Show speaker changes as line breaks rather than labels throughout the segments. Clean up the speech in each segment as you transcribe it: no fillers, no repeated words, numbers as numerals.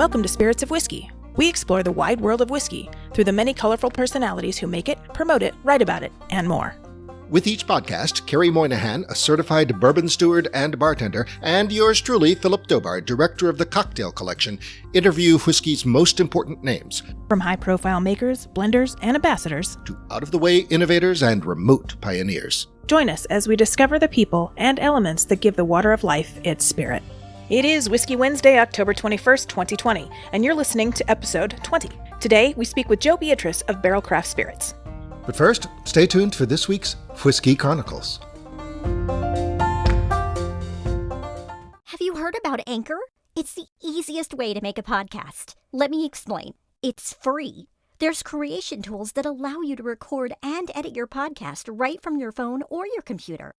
Welcome to Spirits of Whiskey. We explore the wide world of whiskey through the many colorful personalities who make it, promote it, write about it, and more.
With each podcast, Carrie Moynihan, a certified bourbon steward and bartender, and yours truly, Philip Dobar, director of the Cocktail Collection, interview whiskey's most important names.
From high-profile makers, blenders, and ambassadors,
to out-of-the-way innovators and remote pioneers.
Join us as we discover the people and elements that give the water of life its spirit. It is Whiskey Wednesday, October 21st, 2020, and you're listening to episode 20. Today, we speak with Joe Beatrice of Barrell Craft Spirits.
But first, stay tuned for this week's Whiskey Chronicles.
Have you heard about Anchor? It's the easiest way to make a podcast. Let me explain. It's free. There's creation tools that allow you to record and edit your podcast right from your phone or your computer.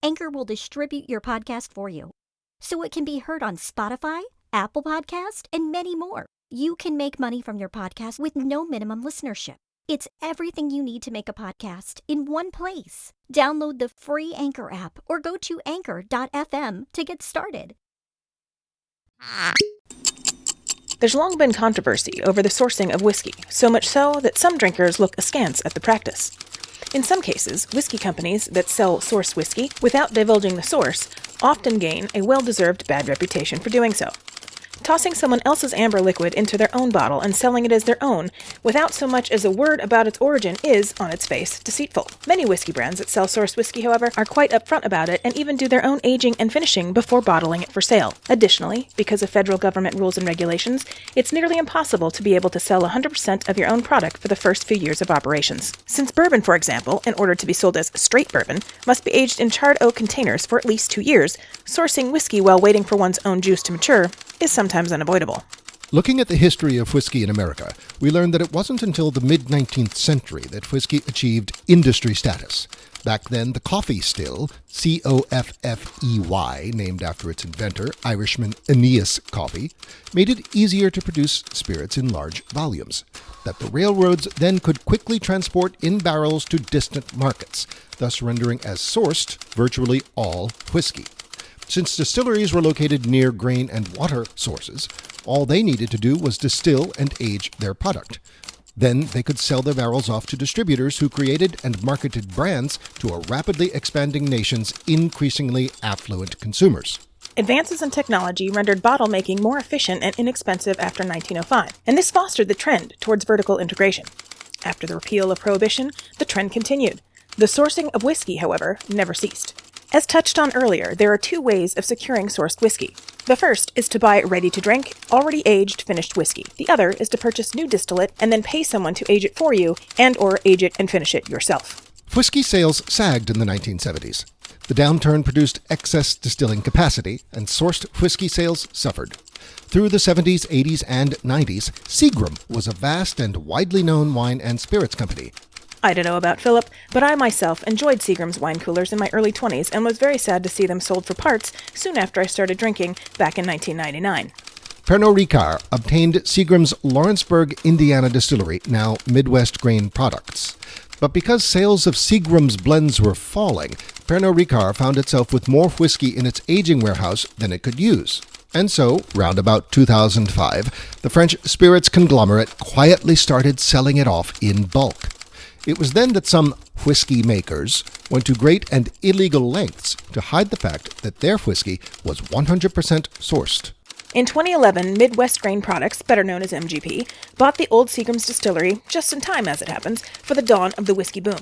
Anchor will distribute your podcast for you, so it can be heard on Spotify, Apple Podcast, and many more. You can make money from your podcast with no minimum listenership. It's everything you need to make a podcast in one place. Download the free Anchor app or go to anchor.fm to get started.
There's long been controversy over the sourcing of whiskey, so much so that some drinkers look askance at the practice. In some cases, whiskey companies that sell source whiskey without divulging the source often gain a well-deserved bad reputation for doing so. Tossing someone else's amber liquid into their own bottle and selling it as their own without so much as a word about its origin is, on its face, deceitful. Many whiskey brands that sell source whiskey, however, are quite upfront about it and even do their own aging and finishing before bottling it for sale. Additionally, because of federal government rules and regulations, it's nearly impossible to be able to sell 100% of your own product for the first few years of operations. Since bourbon, for example, in order to be sold as straight bourbon, must be aged in charred oak containers for at least 2 years, sourcing whiskey while waiting for one's own juice to mature is sometimes unavoidable.
Looking at the history of whiskey in America, we learned that it wasn't until the mid-19th century that whiskey achieved industry status. Back then, the coffee still, Coffey, named after its inventor, Irishman Aeneas Coffey, made it easier to produce spirits in large volumes, that the railroads then could quickly transport in barrels to distant markets, thus rendering as sourced virtually all whiskey. Since distilleries were located near grain and water sources, all they needed to do was distill and age their product. Then they could sell their barrels off to distributors who created and marketed brands to a rapidly expanding nation's increasingly affluent consumers.
Advances in technology rendered bottle making more efficient and inexpensive after 1905, and this fostered the trend towards vertical integration. After the repeal of Prohibition, the trend continued. The sourcing of whiskey, however, never ceased. As touched on earlier, there are two ways of securing sourced whiskey. The first is to buy ready-to-drink, already aged, finished whiskey. The other is to purchase new distillate and then pay someone to age it for you and/or age it and finish it yourself.
Whiskey sales sagged in the 1970s. The downturn produced excess distilling capacity, and sourced whiskey sales suffered. Through the 70s, 80s, and 90s, Seagram was a vast and widely known wine and spirits company.
I don't know about Philip, but I myself enjoyed Seagram's wine coolers in my early 20s and was very sad to see them sold for parts soon after I started drinking back in 1999.
Pernod Ricard obtained Seagram's Lawrenceburg, Indiana distillery, now Midwest Grain Products. But because sales of Seagram's blends were falling, Pernod Ricard found itself with more whiskey in its aging warehouse than it could use. And so, round about 2005, the French spirits conglomerate quietly started selling it off in bulk. It was then that some whiskey makers went to great and illegal lengths to hide the fact that their whiskey was 100% sourced.
In 2011, Midwest Grain Products, better known as MGP, bought the old Seagram's distillery, just in time as it happens, for the dawn of the whiskey boom.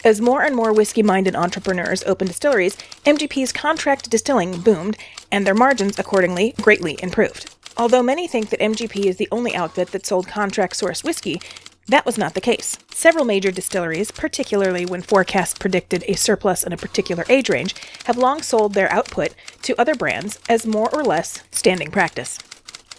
As more and more whiskey-minded entrepreneurs opened distilleries, MGP's contract distilling boomed, and their margins, accordingly, greatly improved. Although many think that MGP is the only outfit that sold contract-sourced whiskey, that was not the case. Several major distilleries, particularly when forecasts predicted a surplus in a particular age range, have long sold their output to other brands as more or less standing practice.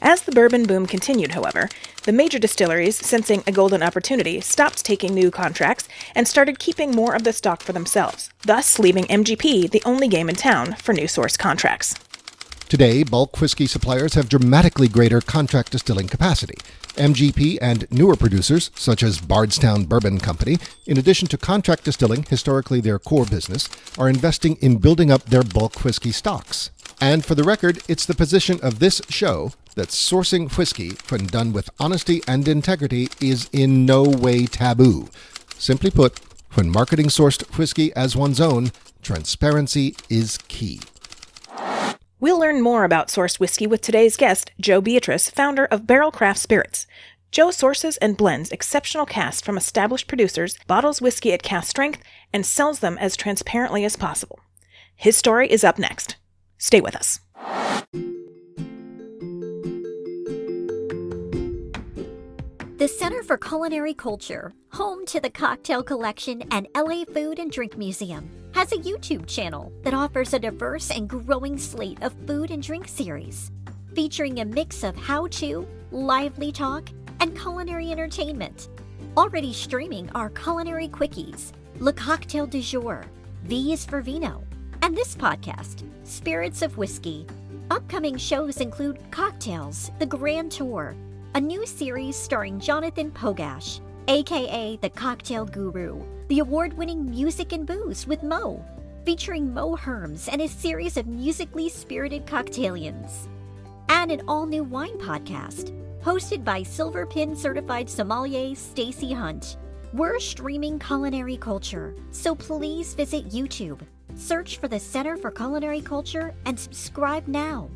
As the bourbon boom continued, however, the major distilleries, sensing a golden opportunity, stopped taking new contracts and started keeping more of the stock for themselves, thus leaving MGP the only game in town for new source contracts.
Today, bulk whiskey suppliers have dramatically greater contract distilling capacity. MGP and newer producers, such as Bardstown Bourbon Company, in addition to contract distilling, historically their core business, are investing in building up their bulk whiskey stocks. And for the record, it's the position of this show that sourcing whiskey, when done with honesty and integrity, is in no way taboo. Simply put, when marketing sourced whiskey as one's own, transparency is key.
We'll learn more about sourced whiskey with today's guest, Joe Beatrice, founder of Barrell Craft Spirits. Joe sources and blends exceptional casks from established producers, bottles whiskey at cask strength, and sells them as transparently as possible. His story is up next. Stay with us.
The Center for Culinary Culture, home to the Cocktail Collection and LA Food and Drink Museum, has a YouTube channel that offers a diverse and growing slate of food and drink series, featuring a mix of how-to, lively talk, and culinary entertainment. Already streaming are Culinary Quickies, Le Cocktail du Jour, V is for Vino, and this podcast, Spirits of Whiskey. Upcoming shows include Cocktails, The Grand Tour, a new series starring Jonathan Pogash, aka the Cocktail Guru, the award-winning Music and Booze with Mo, featuring Mo Herms and a series of musically spirited cocktailians, and an all-new wine podcast, hosted by Silver Pin certified sommelier Stacy Hunt. We're streaming culinary culture, so please visit YouTube, search for the Center for Culinary Culture, and subscribe now.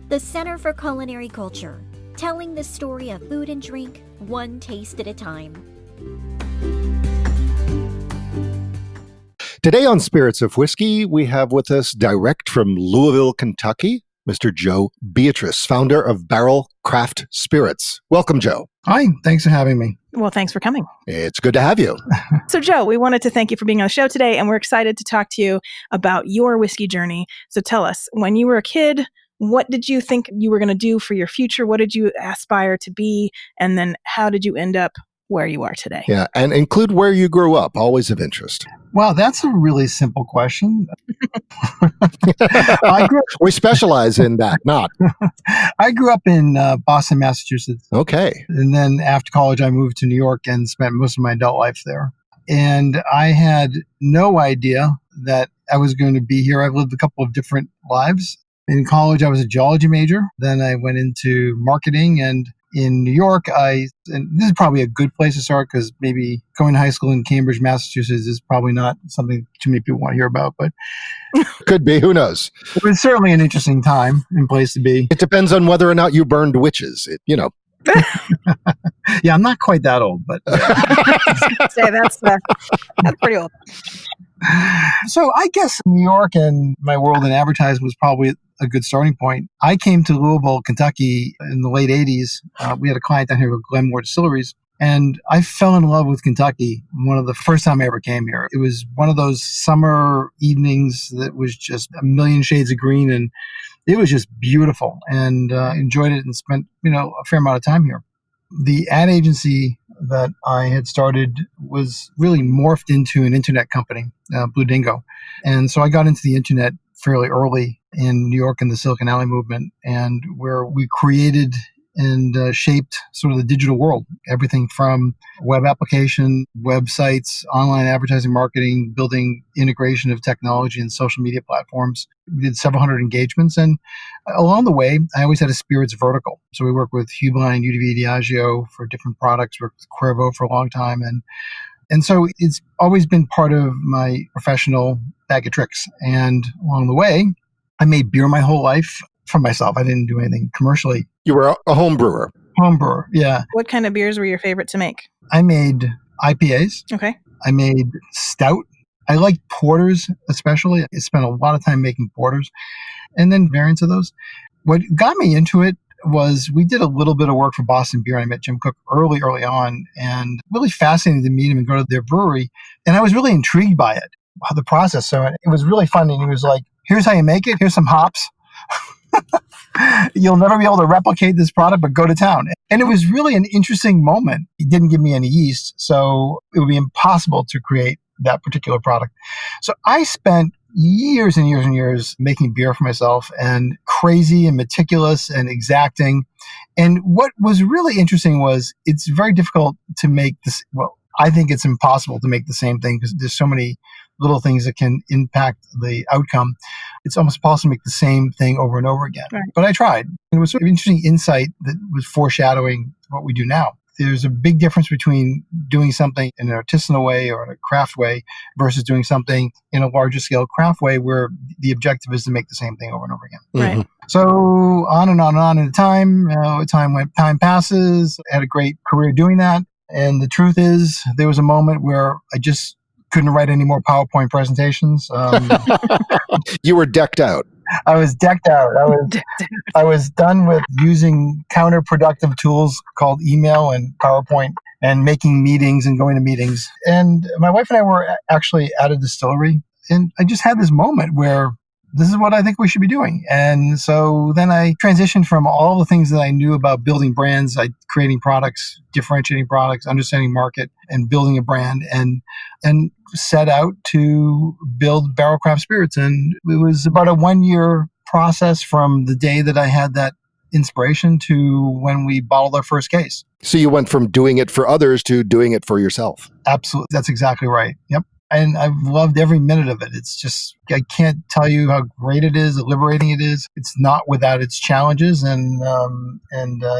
The Center for Culinary Culture, telling the story of food and drink, one taste at a time.
Today on Spirits of Whiskey, we have with us direct from Louisville, Kentucky, Mr. Joe Beatrice, founder of Barrell Craft Spirits. Welcome, Joe.
Hi, thanks for having me.
Well, thanks for coming.
It's good to have you.
So, Joe, we wanted to thank you for being on the show today, and we're excited to talk to you about your whiskey journey. So tell us, when you were a kid, what did you think you were going to do for your future? What did you aspire to be? And then how did you end up where you are today?
Yeah, and include where you grew up, always of interest.
Well, that's a really simple question.
We specialize in that, not.
I grew up in Boston, Massachusetts.
Okay.
And then after college, I moved to New York and spent most of my adult life there. And I had no idea that I was going to be here. I've lived a couple of different lives. In college, I was a geology major. Then I went into marketing, and in New York, and this is probably a good place to start because maybe going to high school in Cambridge, Massachusetts is probably not something too many people want to hear about, but
could be, who knows?
It was certainly an interesting time and place to be.
It depends on whether or not you burned witches,
Yeah, I'm not quite that old, but
Say that's pretty old.
So I guess New York and my world in advertising was probably a good starting point. I came to Louisville, Kentucky in the late 80s. We had a client down here with Glenmore Distilleries, and I fell in love with Kentucky one of the first time I ever came here. It was one of those summer evenings that was just a million shades of green, and it was just beautiful, and enjoyed it and spent a fair amount of time here. The ad agency that I had started was really morphed into an internet company, Blue Dingo. And so I got into the internet fairly early in New York in the Silicon Alley movement, and where we created and shaped sort of the digital world, everything from web application, websites, online advertising marketing, building integration of technology and social media platforms. We did several hundred engagements, and along the way, I always had a spirits vertical. So we worked with Hubeline, UDV, Diageo for different products, worked with Cuervo for a long time, and so it's always been part of my professional bag of tricks. And along the way, I made beer my whole life for myself. I didn't do anything commercially.
You were a home brewer.
Home brewer, yeah.
What kind of beers were your favorite to make?
I made IPAs.
Okay.
I made stout. I liked porters especially. I spent a lot of time making porters and then variants of those. What got me into it was we did a little bit of work for Boston Beer. I met Jim Cook early on, and really fascinating to meet him and go to their brewery. And I was really intrigued by it, the process. So it was really fun. And he was like, here's how you make it. Here's some hops. You'll never be able to replicate this product, but go to town. And it was really an interesting moment. He didn't give me any yeast, so it would be impossible to create that particular product. So I spent years and years and years making beer for myself, and crazy and meticulous and exacting. And what was really interesting was it's very difficult to make this. Well, I think it's impossible to make the same thing because there's so many little things that can impact the outcome. it's almost possible to make the same thing over and over again.
Right.
But I tried. It was sort of an interesting insight that was foreshadowing what we do now. There's a big difference between doing something in an artisanal way or in a craft way versus doing something in a larger scale craft way where the objective is to make the same thing over and over again.
Right.
So on and on and on in time, time passes. I had a great career doing that. And the truth is, there was a moment where I just couldn't write any more PowerPoint presentations.
You were decked out.
I was decked out. I was done with using counterproductive tools called email and PowerPoint and making meetings and going to meetings. And my wife and I were actually at a distillery. And I just had this moment where this is what I think we should be doing. And so then I transitioned from all the things that I knew about building brands, creating products, differentiating products, understanding market, and building a brand, and set out to build Barrell Craft Spirits. And it was about a 1-year process from the day that I had that inspiration to when we bottled our first case.
So you went from doing it for others to doing it for yourself.
Absolutely. That's exactly right. Yep. And I've loved every minute of it. It's just, I can't tell you how great it is, how liberating it is. It's not without its challenges and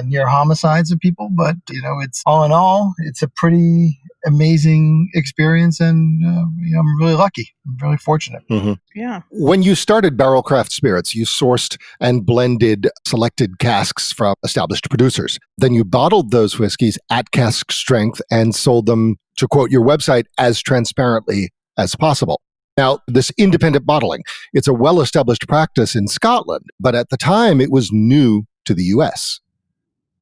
near homicides of people, but it's all in all, it's a pretty amazing experience, and I'm really lucky. I'm really fortunate.
Mm-hmm.
Yeah.
When you started Barrell Craft Spirits, you sourced and blended selected casks from established producers. Then you bottled those whiskeys at cask strength and sold them, to quote your website, as transparently as possible. Now, this independent bottling, it's a well-established practice in Scotland, but at the time it was new to the U.S.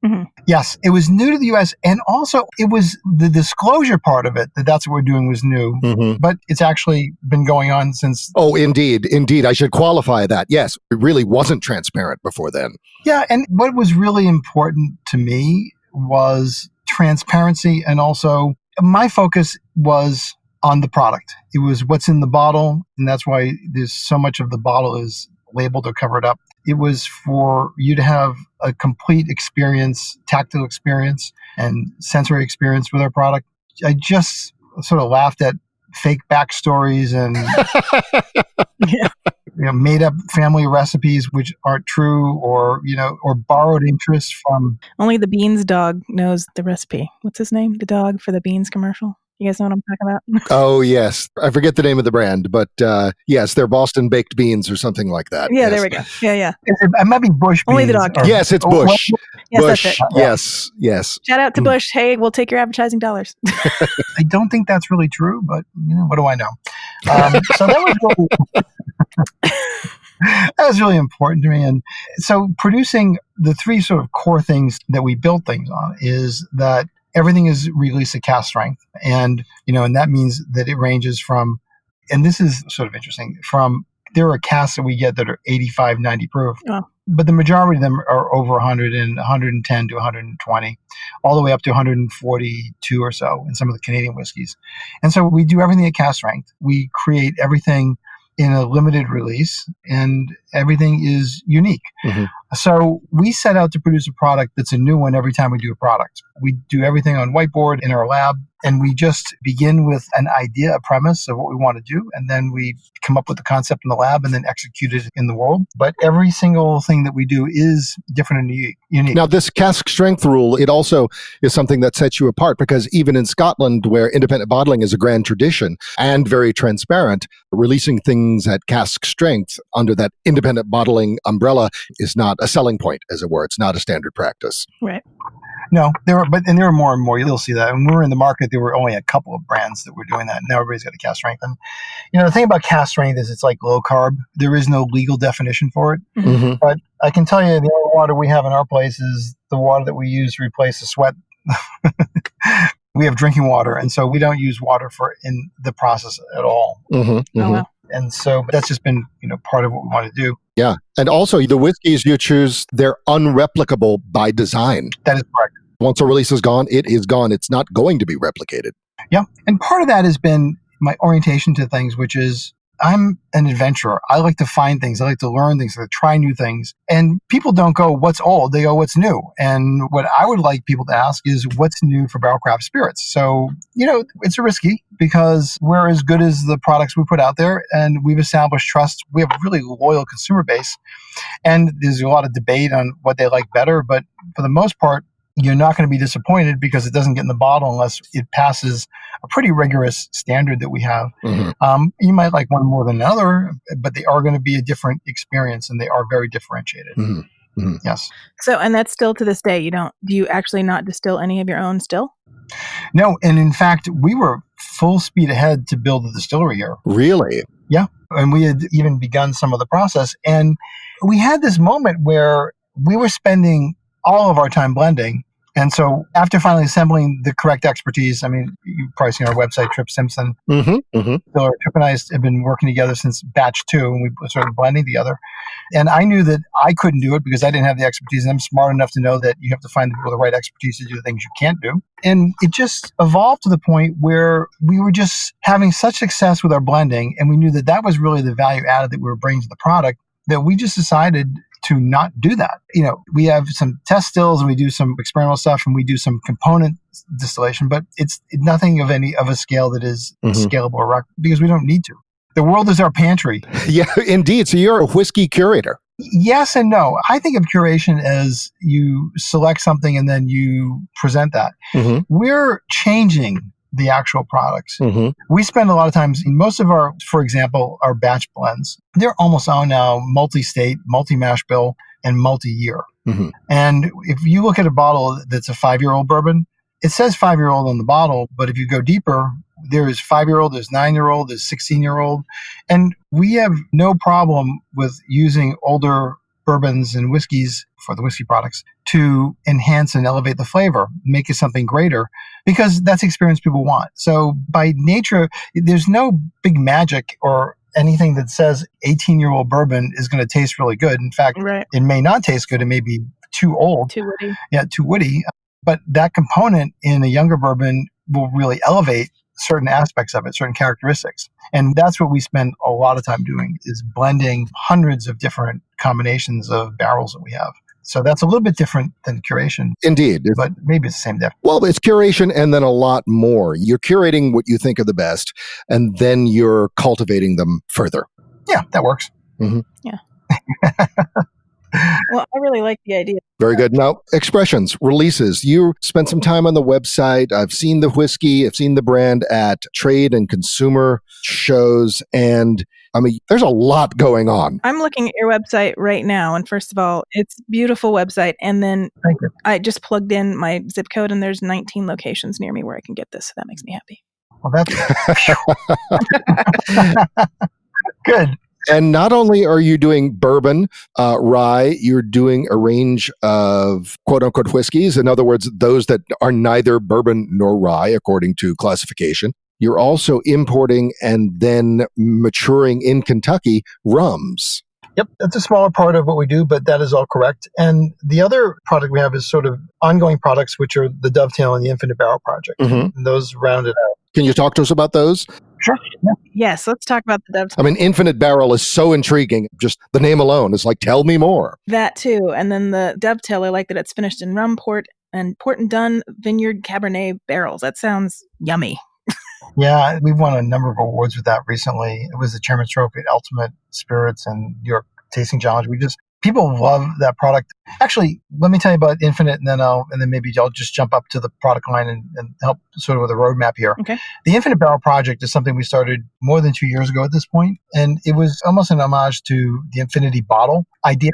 Mm-hmm.
Yes, it was new to the U.S. And also it was the disclosure part of it, that's what we're doing, was new.
Mm-hmm.
But it's actually been going on since.
Oh, indeed. I should qualify that. Yes, it really wasn't transparent before then.
Yeah, and what was really important to me was transparency, and also my focus was on the product. It was what's in the bottle, and that's why there's so much of the bottle is labeled or covered up. It was for you to have a complete experience, tactile experience, and sensory experience with our product. I just sort of laughed at fake backstories and made up family recipes which aren't true, or borrowed interest from.
Only the Beans dog knows the recipe. What's his name? The dog for the Beans commercial. You guys know what I'm talking about?
Oh, yes. I forget the name of the brand, but yes, they're Boston baked beans or something like that.
Yeah,
yes.
There we go. Yeah.
It might be Bush beans.
Only the dog.
Yes, it's Bush.
Yes,
Bush.
that's it.
Yes.
Shout out to Bush. Hey, we'll take your advertising dollars.
I don't think that's really true, but what do I know? So that was really important to me. And so producing the three sort of core things that we build things on is that everything is released at cask strength. And, and that means that it ranges from, and this is sort of interesting, there are casks that we get that are 85, 90 proof, but the majority of them are over 100 and 110 to 120, all the way up to 142 or so in some of the Canadian whiskeys. And so we do everything at cask strength. We create everything in a limited release, and everything is unique.
Mm-hmm.
So we set out to produce a product that's a new one every time we do a product. We do everything on whiteboard in our lab, and we just begin with an idea, a premise of what we want to do, and then we come up with the concept in the lab and then execute it in the world. But every single thing that we do is different and unique.
Now, this cask strength rule, it also is something that sets you apart, because even in Scotland, where independent bottling is a grand tradition and very transparent, releasing things at cask strength under that independent bottling umbrella is not a selling point, as it were. It's not a standard practice.
Right.
No, there are more and more. You'll see that. When we were in the market, there were only a couple of brands that were doing that. Now everybody's got a cask strength. And the thing about cask strength is it's like low carb. There is no legal definition for it.
Mm-hmm.
But I can tell you the only water we have in our place is the water that we use to replace the sweat. We have drinking water, and so we don't use water in the process at all.
Mm-hmm. Mm-hmm.
Oh, wow.
And so that's just been, part of what we want to do.
Yeah. And also the whiskeys you choose, they're unreplicable by design.
That is correct.
Once a release is gone, it is gone. It's not going to be replicated.
Yeah. And part of that has been my orientation to things, which is I'm an adventurer. I like to find things. I like to learn things. I like to try new things. And people don't go, what's old? They go, what's new? And what I would like people to ask is, what's new for Barrell Craft Spirits? So, it's risky because we're as good as the products we put out there, and we've established trust. We have a really loyal consumer base, and there's a lot of debate on what they like better. But for the most part, you're not going to be disappointed because it doesn't get in the bottle unless it passes a pretty rigorous standard that we have. You might like one more than another, but they are going to be a different experience, and they are very differentiated. Yes.
So, and that's still to this day. Do you actually not distill any of your own still?
No. And in fact, we were full speed ahead to build a distillery here.
Really?
Yeah. And we had even begun some of the process. And we had this moment where we were spending all of our time blending. And so after finally assembling the correct expertise, I mean, you've probably seen our website, Trip Simpson. So Trip and I have been working together since batch 2, and we started blending together. And I knew that I couldn't do it because I didn't have the expertise. And I'm smart enough to know that you have to find the people with the right expertise to do the things you can't do. And it just evolved to the point where we were just having such success with our blending. And we knew that that was really the value added that we were bringing to the product, that we just decided to not do that. We have some test stills, and we do some experimental stuff, and we do some component distillation, but it's nothing of a scale that is scalable or because we don't need to. The world is our pantry.
Yeah, indeed. So you're a whiskey curator.
Yes and no. I think of curation as you select something and then you present that. We're changing the actual products. We spend a lot of times in most of our, for example, our batch blends, they're almost all now multi-state, multi-mash bill, and multi-year. And if you look at a bottle that's a 5-year-old bourbon, it says 5-year-old on the bottle, but if you go deeper, there is 5-year-old, there's 9-year-old, there's 16-year-old. And we have no problem with using older bourbons and whiskeys for the whiskey products to enhance and elevate the flavor, make it something greater, because that's the experience people want. So by nature, there's no big magic or anything that says 18-year-old bourbon is going to taste really good. In fact, It may not taste good. It may be too old.
Too woody.
Yeah, too woody. But that component in a younger bourbon will really elevate certain aspects of it, certain characteristics. And that's what we spend a lot of time doing, is blending hundreds of different combinations of barrels that we have. So that's a little bit different than curation.
Indeed.
But maybe it's the same difference.
Well, it's curation and then a lot more. You're curating what you think are the best, and then you're cultivating them further.
Yeah, that works.
Yeah. Well, I really like the idea.
Very good. Now, expressions, releases. You spent some time on the website. I've seen the whiskey. I've seen the brand at trade and consumer shows. And I mean, there's a lot going on.
I'm looking at your website right now. And first of all, it's a beautiful website. And then
Thank you.
I just plugged in my zip code, and there's 19 locations near me where I can get this. So that makes me happy.
Well, that's good.
And not only are you doing bourbon, rye, you're doing a range of quote-unquote whiskeys. In other words, those that are neither bourbon nor rye, according to classification. You're also importing and then maturing in Kentucky rums.
Yep, that's a smaller part of what we do, but that is all correct. And the other product we have is sort of ongoing products, which are the Dovetail and the Infinite Barrel project. And those round it out.
Can you talk to us about those?
Sure. Yeah.
Yes, let's talk about the Dovetail.
I mean, Infinite Barrel is so intriguing. Just the name alone is like, tell me more.
That too. And then the Dovetail, I like that it's finished in rum, port and done vineyard Cabernet barrels. That sounds yummy.
Yeah, we've won a number of awards with that recently. It was the Chairman's Trophy at Ultimate Spirits and New York Tasting Challenge. People love that product. Actually, let me tell you about Infinite, and then maybe I'll just jump up to the product line and help sort of with a roadmap here.
Okay.
The Infinite Barrel project is something we started more than 2 years ago at this point, and it was almost an homage to the Infinity bottle idea.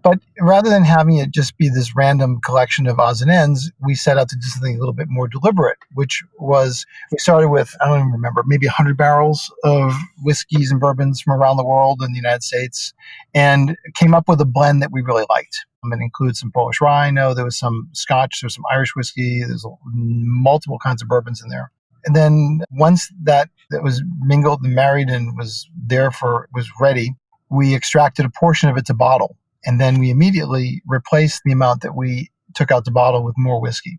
But rather than having it just be this random collection of odds and ends, we set out to do something a little bit more deliberate, which was, we started with, I don't even remember, maybe 100 barrels of whiskeys and bourbons from around the world and the United States, and came up with a blend that we really liked. It includes some Polish rye. There was some Scotch, there was some Irish whiskey, there's multiple kinds of bourbons in there. And then once that was mingled and married and was ready, we extracted a portion of it to bottle. And then we immediately replaced the amount that we took out the bottle with more whiskey.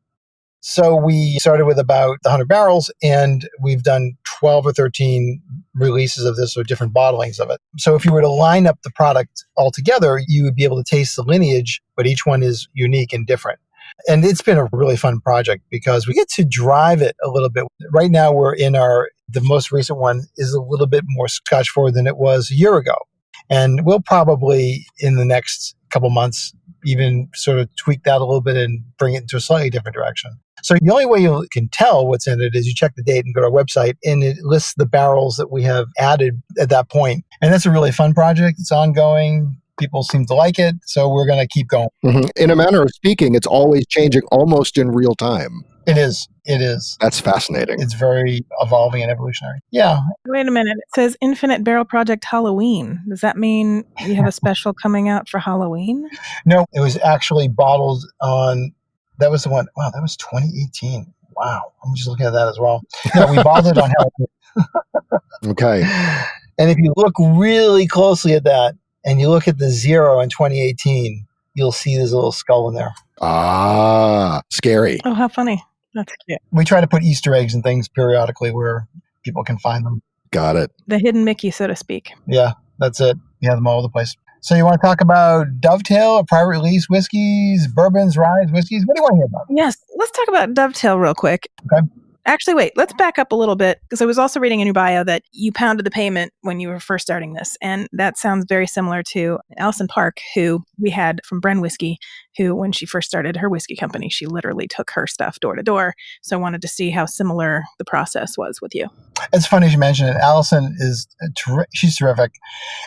So we started with about 100 barrels, and we've done 12 or 13 releases of this or different bottlings of it. So if you were to line up the product all together, you would be able to taste the lineage, but each one is unique and different. And it's been a really fun project because we get to drive it a little bit. Right now we're in the most recent one is a little bit more Scotch forward than it was a year ago. And we'll probably in the next couple months even sort of tweak that a little bit and bring it into a slightly different direction. So the only way you can tell what's in it is you check the date and go to our website, and it lists the barrels that we have added at that point. And that's a really fun project. It's ongoing. People seem to like it, so we're going to keep going.
Mm-hmm. In a manner of speaking, it's always changing almost in real time.
It is. It is.
That's fascinating.
It's very evolving and evolutionary. Yeah.
Wait a minute. It says Infinite Barrel Project Halloween. Does that mean you have a special coming out for Halloween?
No, it was actually bottled on, that was the one, wow, that was 2018. Wow. I'm just looking at that as well. No, we bottled it on Halloween.
Okay.
And if you look really closely at that, and you look at the 0 in 2018, you'll see there's a little skull in there.
Ah, scary.
Oh, how funny. That's cute.
We try to put Easter eggs and things periodically where people can find them.
Got it.
The hidden Mickey, so to speak.
Yeah, that's it. You have them all over the place. So you want to talk about Dovetail, private release whiskeys, bourbons, ryes, whiskeys? What do you want to hear about?
Yes, let's talk about Dovetail real quick.
Okay.
Actually, wait, let's back up a little bit because I was also reading in your bio that you pounded the pavement when you were first starting this. And that sounds very similar to Allison Park, who we had from Bren Whiskey, who when she first started her whiskey company, she literally took her stuff door to door. So I wanted to see how similar the process was with you.
It's funny you mention it. Allison is, she's terrific.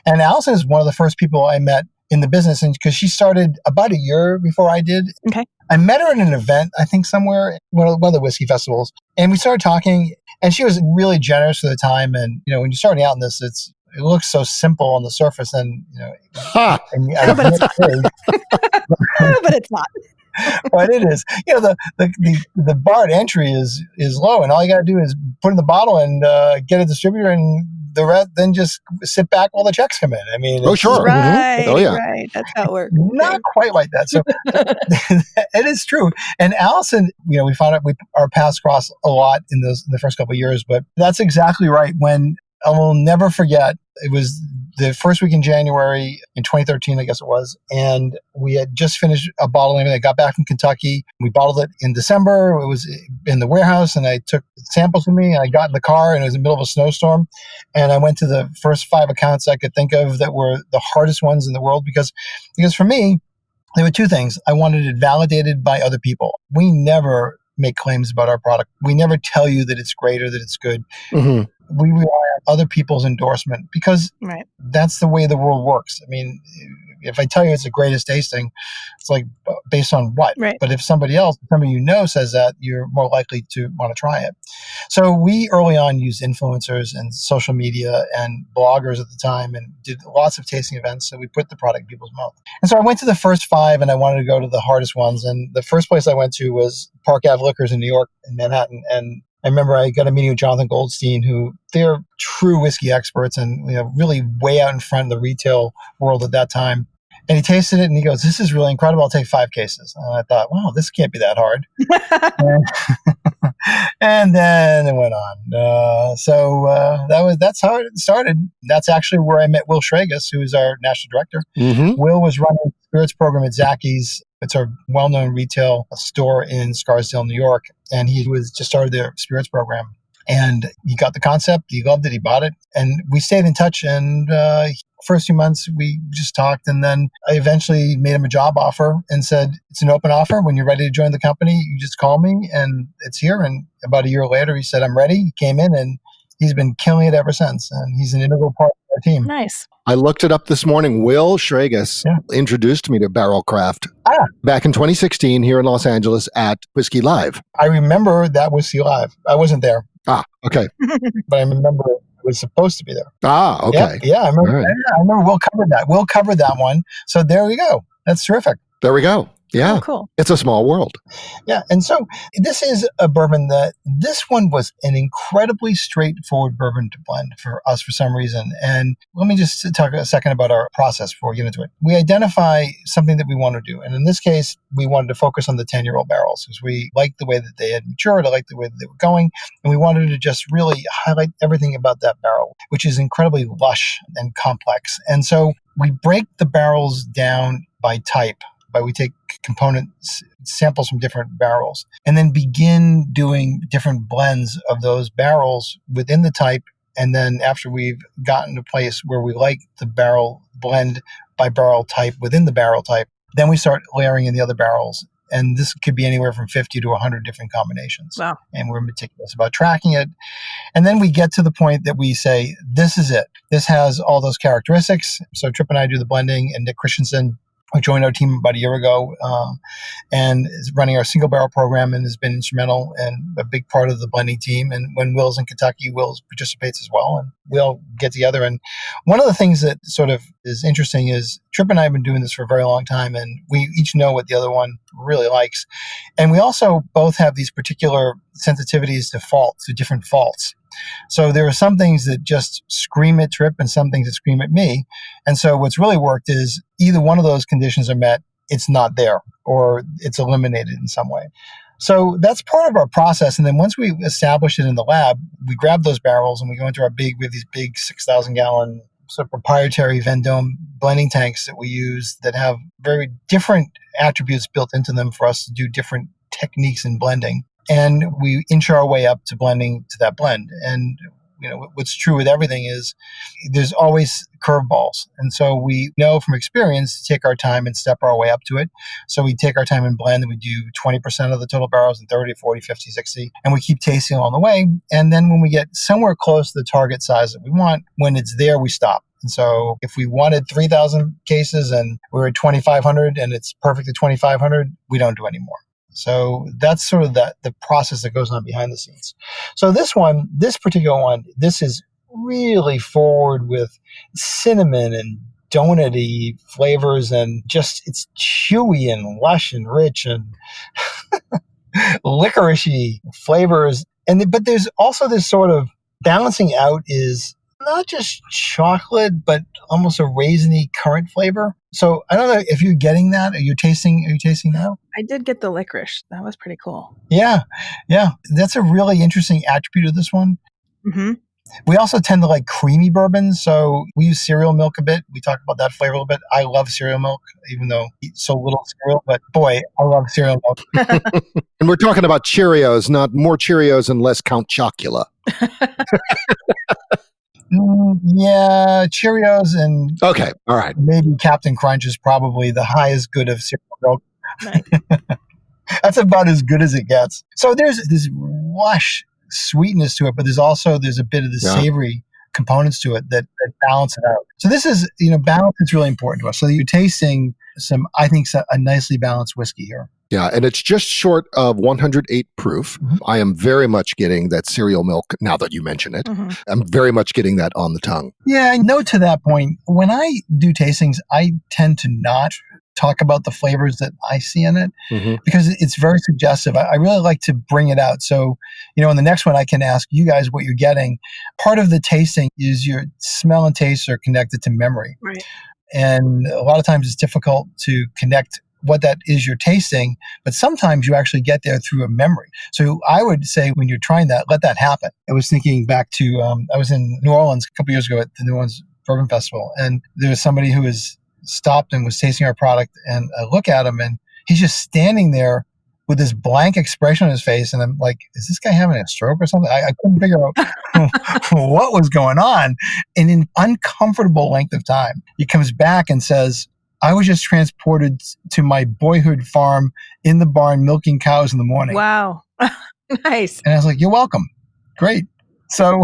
And Allison is one of the first people I met in the business, and because she started about a year before I did.
Okay.
I met her at an event, I think somewhere, one of the whiskey festivals, and we started talking, and she was really generous for the time. And, you know, when you're starting out in this, it looks so simple on the surface, and, you know,
but it's not. But it's not.
But it is. You know, the bar at entry is low, and all you got to do is put in the bottle and get a distributor, and the rest, then just sit back while the checks come in. I mean,
oh sure,
right,
oh yeah,
right. That's how it works.
Not quite like that. So it is true. And Allison, you know, we found out our paths crossed a lot in the first couple of years, but that's exactly right. When I will never forget, it was the first week in January in 2013, I guess it was. And we had just finished a bottling. I got back from Kentucky. We bottled it in December. It was in the warehouse, and I took samples with me, and I got in the car, and it was in the middle of a snowstorm. And I went to the first 5 accounts I could think of that were the hardest ones in the world because for me, there were 2 things. I wanted it validated by other people. We never make claims about our product. We never tell you that it's great or that it's good. Mm-hmm. We rely on other people's endorsement because that's the way the world works. I mean, if I tell you it's the greatest tasting, it's like based on what? Right. But if somebody you know says that, you're more likely to want to try it. So we early on used influencers and social media and bloggers at the time and did lots of tasting events. So we put the product in people's mouth. And so I went to the first 5 and I wanted to go to the hardest ones. And the first place I went to was Park Ave Liquors in New York, in Manhattan. And I remember I got a meeting with Jonathan Goldstein, who they're true whiskey experts and, you know, really way out in front of the retail world at that time. And he tasted it and he goes, "This is really incredible. I'll take 5 cases." And I thought, wow, this can't be that hard. And then it went on. So that's how it started. That's actually where I met Will Schragus, who is our national director. Mm-hmm. Will was running the spirits program at Zacky's. It's a well-known retail store in Scarsdale, New York. And he was just started their spirits program. And he got the concept. He loved it. He bought it. And we stayed in touch. And first few months, we just talked. And then I eventually made him a job offer and said, "It's an open offer. When you're ready to join the company, you just call me and it's here." And about a year later, he said, "I'm ready." He came in and he's been killing it ever since. And he's an integral part of our team.
Nice.
I looked it up this morning. Will Schragus introduced me to Barrell Craft back in 2016 here in Los Angeles at Whiskey Live.
I remember that Whiskey Live. I wasn't there.
Ah, okay.
But I remember it was supposed to be there.
Ah, okay.
Yeah, I remember. Right. I remember Will covered that. Will covered that one. So there we go. That's terrific.
There we go. Yeah.
Oh, cool.
It's a small world.
Yeah. And so this is a bourbon this one was an incredibly straightforward bourbon to blend for us for some reason. And let me just talk a second about our process before we get into it. We identify something that we want to do. And in this case, we wanted to focus on the 10-year-old barrels because we liked the way that they had matured. I liked the way that they were going. And we wanted to just really highlight everything about that barrel, which is incredibly lush and complex. And so we break the barrels down by type. We take components, samples from different barrels, and then begin doing different blends of those barrels within the type. And then after we've gotten to a place where we like the barrel blend by barrel type within the barrel type, then we start layering in the other barrels. And this could be anywhere from 50 to 100 different combinations.
Wow.
And we're meticulous about tracking it. And then we get to the point that we say, this is it. This has all those characteristics. So Tripp and I do the blending, and Nick Christensen, who joined our team about a year ago and is running our single barrel program and has been instrumental and a big part of the blending team. And when Will's in Kentucky, Will's participates as well. And we all get together. And one of the things that sort of is interesting is Tripp and I have been doing this for a very long time, and we each know what the other one really likes. And we also both have these particular sensitivities to different faults. So there are some things that just scream at Tripp and some things that scream at me. And so what's really worked is either one of those conditions are met, it's not there, or it's eliminated in some way. So that's part of our process. And then once we establish it in the lab, we grab those barrels and we go into we have these big 6,000 gallon sort of proprietary Vendome blending tanks that we use that have very different attributes built into them for us to do different techniques in blending. And we inch our way up to blending to that blend. And what's true with everything is there's always curveballs. And so we know from experience to take our time and step our way up to it. So we take our time and blend, and we do 20% of the total barrels and 30, 40, 50, 60. And we keep tasting along the way. And then when we get somewhere close to the target size that we want, when it's there, we stop. And so if we wanted 3,000 cases and we're at 2,500 and it's perfect at 2,500, we don't do any more. So that's sort of the process that goes on behind the scenes. So this particular one, this is really forward with cinnamon and donut-y flavors, and just it's chewy and lush and rich and licorice-y flavors. But there's also this sort of balancing out is not just chocolate, but almost a raisiny currant flavor. So I don't know if you're getting that. Are you tasting now?
I did get the licorice. That was pretty cool.
Yeah. That's a really interesting attribute of this one.
Mm-hmm.
We also tend to like creamy bourbons, so we use cereal milk a bit. We talk about that flavor a little bit. I love cereal milk, even though I eat so little cereal, but boy, I love cereal milk.
And we're talking about Cheerios, not more Cheerios and less Count Chocula.
Yeah, Cheerios and
okay, all right.
Maybe Captain Crunch is probably the highest good of cereal milk.
Nice.
That's about as good as it gets. So there's this lush sweetness to it, but there's a bit of the savory components to it that balance it out. So this is, balance is really important to us. So you're tasting a nicely balanced whiskey here.
Yeah, and it's just short of 108 proof. Mm-hmm. I am very much getting that cereal milk, now that you mention it. Mm-hmm. I'm very much getting that on the tongue.
Yeah, I know to that point, when I do tastings, I tend to not talk about the flavors that I see in it because it's very suggestive. I really like to bring it out. So, in the next one, I can ask you guys what you're getting. Part of the tasting is your smell and taste are connected to memory.
Right.
And a lot of times it's difficult to connect what that is you're tasting, but sometimes you actually get there through a memory. So I would say when you're trying that, let that happen. I was thinking back to, I was in New Orleans a couple years ago at the New Orleans Bourbon Festival, and there was somebody who was stopped and was tasting our product, and I look at him and he's just standing there with this blank expression on his face. And I'm like, is this guy having a stroke or something? I couldn't figure out what was going on. And in uncomfortable length of time, he comes back and says, I was just transported to my boyhood farm in the barn milking cows in the morning.
Wow. Nice.
And I was like, you're welcome. Great. So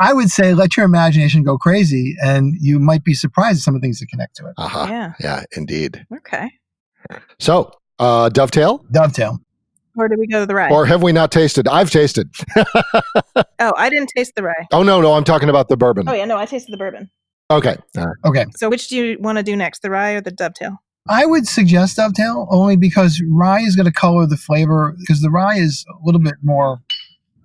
I would say let your imagination go crazy, and you might be surprised at some of the things that connect to it.
Uh-huh. Yeah, indeed.
Okay.
So, Dovetail?
Dovetail.
Or did we go to the rye?
Or have we not tasted? I've tasted.
Oh, I didn't taste the rye.
Oh, no, I'm talking about the bourbon.
Oh, yeah, no, I tasted the bourbon.
Okay.
Okay.
So which do you want to do next, the rye or the Dovetail?
I would suggest Dovetail only because rye is going to color the flavor because the rye is a little bit more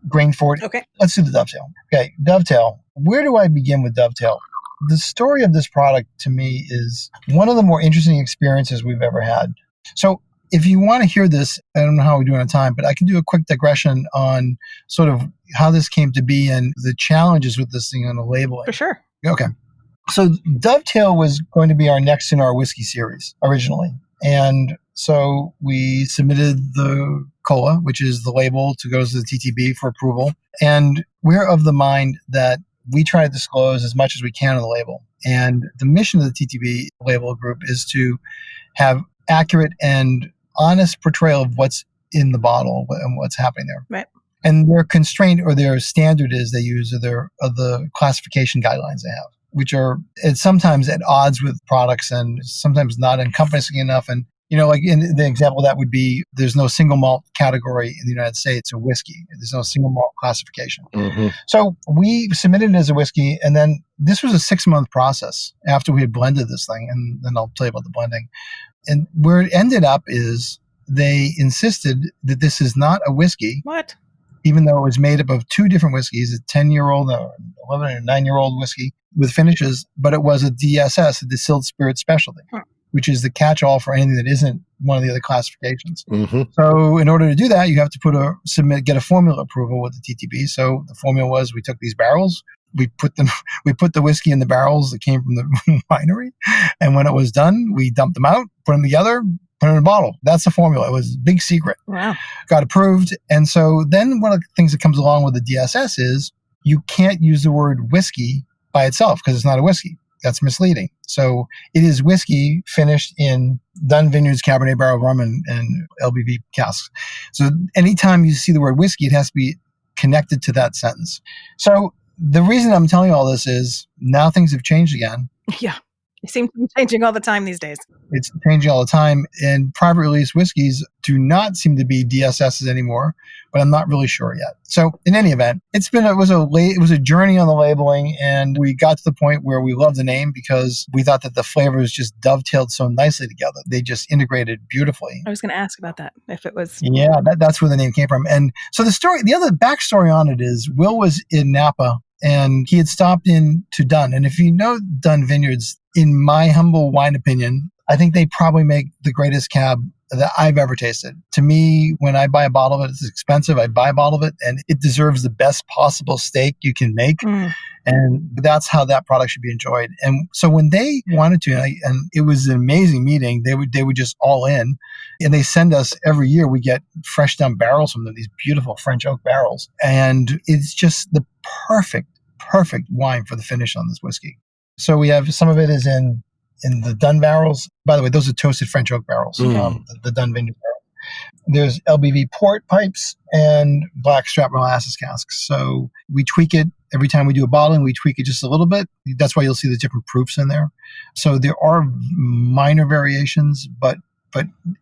grain forward.
Okay.
Let's do the Dovetail. Okay, Dovetail. Where do I begin with Dovetail? The story of this product to me is one of the more interesting experiences we've ever had. So if you want to hear this, I don't know how we're doing on time, but I can do a quick digression on sort of how this came to be and the challenges with this thing on the labeling.
For sure.
Okay. So Dovetail was going to be our next in our whiskey series originally. And so we submitted the COLA, which is the label, to go to the TTB for approval. And we're of the mind that we try to disclose as much as we can on the label. And the mission of the TTB label group is to have accurate and honest portrayal of what's in the bottle and what's happening there.
Right.
And their constraint or their standard is they use of the classification guidelines they have, which are sometimes at odds with products and sometimes not encompassing enough. And, like in the example that would be, there's no single malt category in the United States of whiskey. There's no single malt classification.
Mm-hmm.
So we submitted it as a whiskey, and then this was a 6-month process after we had blended this thing. And then I'll tell you about the blending. And where it ended up is they insisted that this is not a whiskey.
What?
Even though it was made up of 2 different whiskeys, a 10-year-old, 11 and 9-year-old whiskey with finishes, but it was a DSS, a distilled spirit specialty, which is the catch-all for anything that isn't one of the other classifications.
Mm-hmm.
So in order to do that, you have to get a formula approval with the TTB. So the formula was we took these barrels, we put the whiskey in the barrels that came from the winery, and when it was done, we dumped them out, put them together, put it in a bottle. That's the formula. It was a big secret.
Wow.
Got approved. And so then one of the things that comes along with the DSS is you can't use the word whiskey by itself because it's not a whiskey. That's misleading. So it is whiskey finished in Dunn Vineyards Cabernet Barrel Rum and LBV casks. So anytime you see the word whiskey, it has to be connected to that sentence. So the reason I'm telling you all this is now things have changed again.
Yeah. They seem to be changing all the time these days. It's
changing all the time. And private release whiskeys do not seem to be DSSs anymore, but I'm not really sure yet. So in any event, it was a journey on the labeling, and we got to the point where we loved the name because we thought that the flavors just dovetailed so nicely together. They just integrated beautifully.
I was going to ask about that, if it was...
Yeah, that's where the name came from. And so the other backstory on it is Will was in Napa, and he had stopped in to Dunn. And if you know Dunn Vineyards, in my humble wine opinion, I think they probably make the greatest cab that I've ever tasted. To me, when I buy a bottle of it, it's expensive. I buy a bottle of it, and it deserves the best possible steak you can make. And that's how that product should be enjoyed. And so when they wanted to, and it was an amazing meeting, they would just all in. And they send us every year, we get fresh done barrels from them, these beautiful French oak barrels. And it's just the perfect wine for the finish on this whiskey. So we have some of it is in the Dunn barrels. By the way, those are toasted French oak barrels, the Dunn Vineyard barrel. There's LBV port pipes and blackstrap molasses casks. So we tweak it every time we do a bottling. We tweak it just a little bit. That's why you'll see the different proofs in there. So there are minor variations, but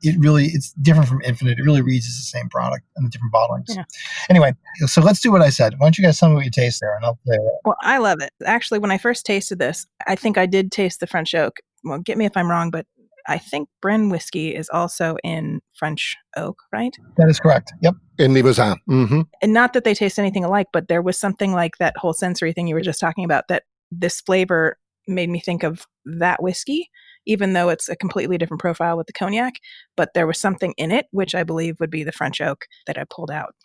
it's different from Infinite. It really reads as the same product in the different bottlings. Yeah. Anyway, so let's do what I said. Why don't you guys tell me what you taste there, and I'll play it.
Well, I love it. Actually, when I first tasted this, I think I did taste the French oak. Well, get me if I'm wrong, but I think Brenne whiskey is also in French oak, right?
That is correct. Yep.
In Limousin. Mm-hmm.
And not that they taste anything alike, but there was something like that whole sensory thing you were just talking about, that this flavor made me think of that whiskey, even though it's a completely different profile with the cognac. But there was something in it, which I believe would be the French oak that I pulled out,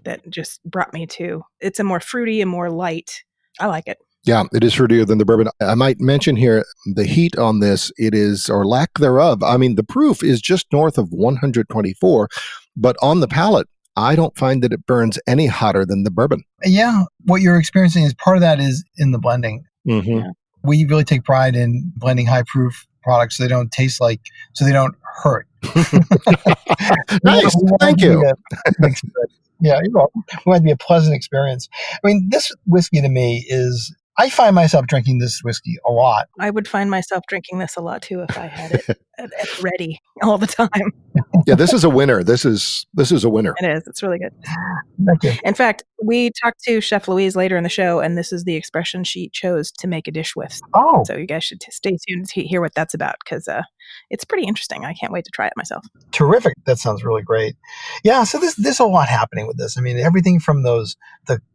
that just brought me to. It's a more fruity and more light. I like it.
Yeah, it is fruitier than the bourbon. I might mention here the heat on this, it is, or lack thereof. I mean, the proof is just north of 124, but on the palate, I don't find that it burns any hotter than the bourbon.
Yeah, what you're experiencing is part of that is in the blending.
Mm-hmm.
Yeah. We really take pride in blending high proof products so they don't taste like, so they don't hurt.
Nice, thank you.
Yeah, you're welcome. It might be a pleasant experience. I mean, this whiskey to me is, I find myself drinking this whiskey a lot.
I would find myself drinking this a lot too if I had it at ready all the time.
Yeah, this is a winner. This is a winner.
It is. It's really good.
Thank you.
In fact, we talked to Chef Louise later in the show, and this is the expression she chose to make a dish with.
Oh,
So you guys should stay tuned to hear what that's about, because it's pretty interesting. I can't wait to try it myself.
terrific. That sounds really great. Yeah, so there's a lot happening with this. I mean, everything from the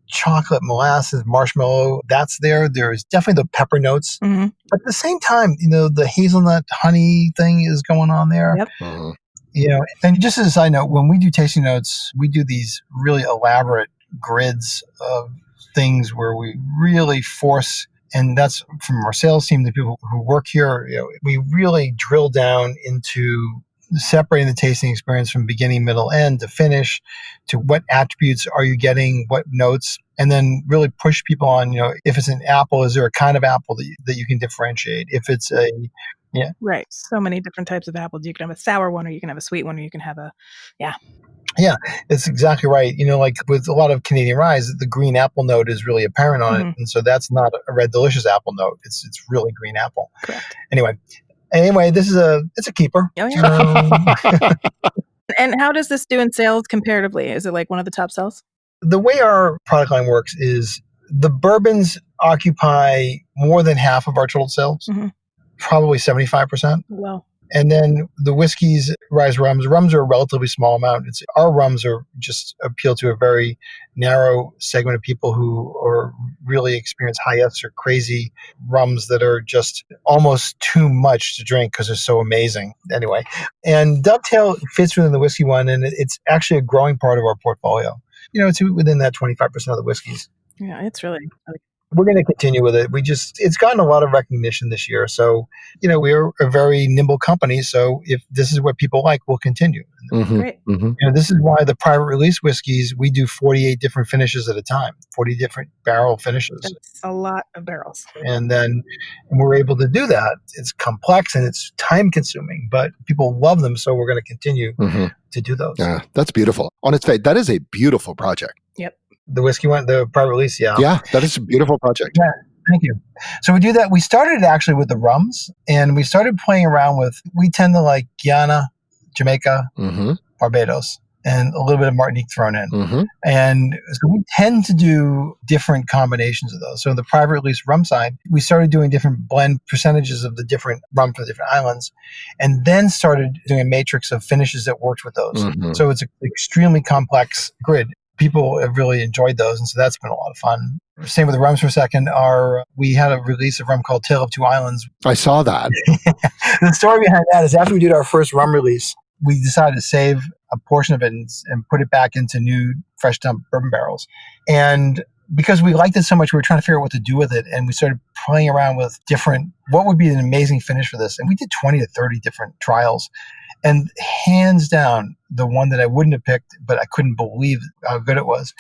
chocolate, molasses, marshmallow, that's there. There's definitely the pepper notes.
Mm-hmm.
But at the same time, the hazelnut honey thing is going on there.
Yep.
Mhm.
And just as a side note, when we do tasting notes, we do these really elaborate grids of things where we really force, and that's from our sales team, the people who work here, we really drill down into separating the tasting experience from beginning, middle, end to finish, to what attributes are you getting, what notes, and then really push people on, if it's an apple, is there a kind of apple that you can differentiate? If it's
Right. So many different types of apples. You can have a sour one, or you can have a sweet one, or you can have
it's exactly right. Like with a lot of Canadian rye, the green apple note is really apparent on it. And so that's not a red delicious apple note. It's really green apple.
correct.
Anyway, this is it's a keeper.
Oh, yeah.
So,
And how does this do in sales comparatively? Is it like one of the top sells?
the way our product line works is the bourbons occupy more than half of our total sales,
Mhm.
probably 75%.
Well,
And then the whiskeys, rums are a relatively small amount. Our rums are just appeal to a very narrow segment of people who are really experience high Fs or crazy rums that are just almost too much to drink because they're so amazing. Anyway, and Dovetail fits within the whiskey one, and it's actually a growing part of our portfolio. It's within that 25% of the whiskeys.
yeah, it's really
We're going to continue with it. It's gotten a lot of recognition this year. So, we're a very nimble company. So if this is what people like, we'll continue.
Mhm.
great.
Mhm.
This is why the private release whiskeys, we do 48 different finishes at a time, 40 different barrel finishes.
That's a lot of barrels.
And then we're able to do that. It's complex and it's time consuming, but people love them. So we're going to continue
Mhm.
to do those.
Yeah, that's beautiful. On its face, that is a beautiful project.
The whiskey one, the private release. Yeah.
Yeah, that is a beautiful project.
Yeah, thank you. So we do that. We started actually with the rums, and we started playing around with, we tend to like Guyana, Jamaica,
Mm-hmm.
Barbados, and a little bit of Martinique thrown in.
Mm-hmm.
And so we tend to do different combinations of those. So the private release rum side, we started doing different blend percentages of the different rum for the different islands, and then started doing a matrix of finishes that worked with those.
Mm-hmm.
So it's an extremely complex grid. People have really enjoyed those, and so that's been a lot of fun. Same with the rums for a second. We had a release of rum called Tale of Two Islands.
I saw that.
The story behind that is after we did our first rum release, we decided to save a portion of it and put it back into new fresh dumped bourbon barrels. And because we liked it so much, we were trying to figure out what to do with it. And we started playing around with what would be an amazing finish for this. And we did 20 to 30 different trials. And hands down, the one that I wouldn't have picked, but I couldn't believe how good it was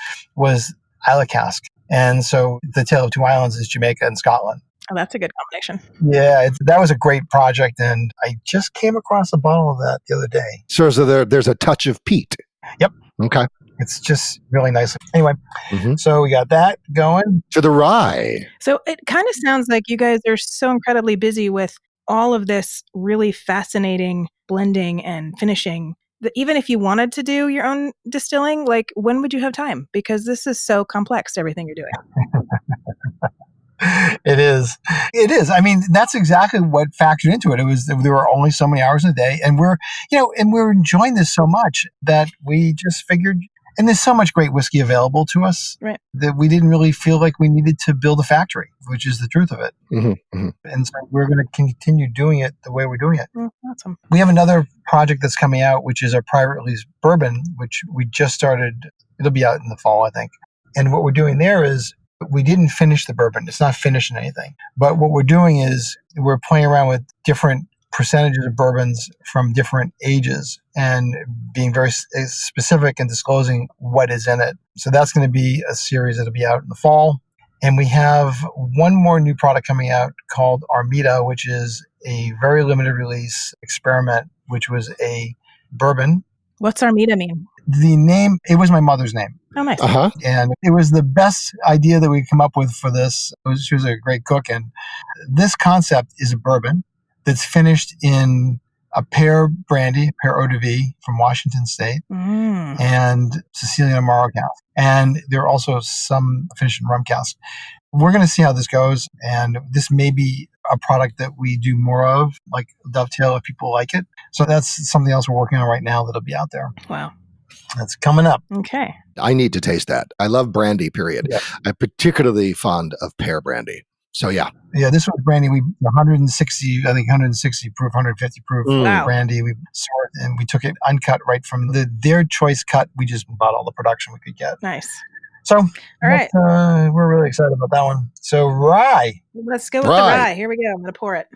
Isla Cask. And so the Tale of Two Islands is Jamaica and Scotland.
Oh, that's a good combination.
Yeah, that was a great project. And I just came across a bottle of that the other day.
So there's a touch of peat.
Yep.
Okay.
It's just really nice. Anyway,
Mhm.
So we got that going.
To the rye.
So it kind of sounds like you guys are so incredibly busy with all of this really fascinating blending and finishing that even if you wanted to do your own distilling, like when would you have time? Because this is so complex, everything you're doing.
It is. I mean, that's exactly what factored into it. There were only so many hours in a day, and we're enjoying this so much that we just figured. And there's so much great whiskey available to us,
Right,
that we didn't really feel like we needed to build a factory, which is the truth of it.
Mm-hmm. Mm-hmm.
And so we're going to continue doing it the way we're doing it.
awesome.
We have another project that's coming out, which is our private release bourbon, which we just started. It'll be out in the fall, I think. And what we're doing there is we didn't finish the bourbon. It's not finished in anything. But what we're doing is we're playing around with different percentages of bourbons from different ages and being very specific and disclosing what is in it. So that's going to be a series that'll be out in the fall. And we have one more new product coming out called Armida, which is a very limited release experiment, which was a bourbon.
What's Armida mean?
The name, it was my mother's name.
Oh, nice.
Uh-huh.
And it was the best idea that we come up with for this. She was a great cook. And this concept is a bourbon that's finished in a Pear Brandy, Pear Eau de Vie from Washington State, and Sicilian Amaro cask. And there are also some finished in rum cask. We're going to see how this goes. And this may be a product that we do more of, like Dovetail, if people like it. So that's something else we're working on right now that'll be out there.
Wow.
That's coming up.
Okay.
I need to taste that. I love brandy, period.
Yeah.
I'm particularly fond of pear brandy. So yeah.
Yeah, this was brandy. We 160, I think 160 proof, 150 proof brandy. We sourced and we took it uncut right from their choice cut. We just bought all the production we could get.
Nice.
So,
all right.
We're really excited about that one. So rye.
Let's go with the rye. Here we go. I'm going to pour it.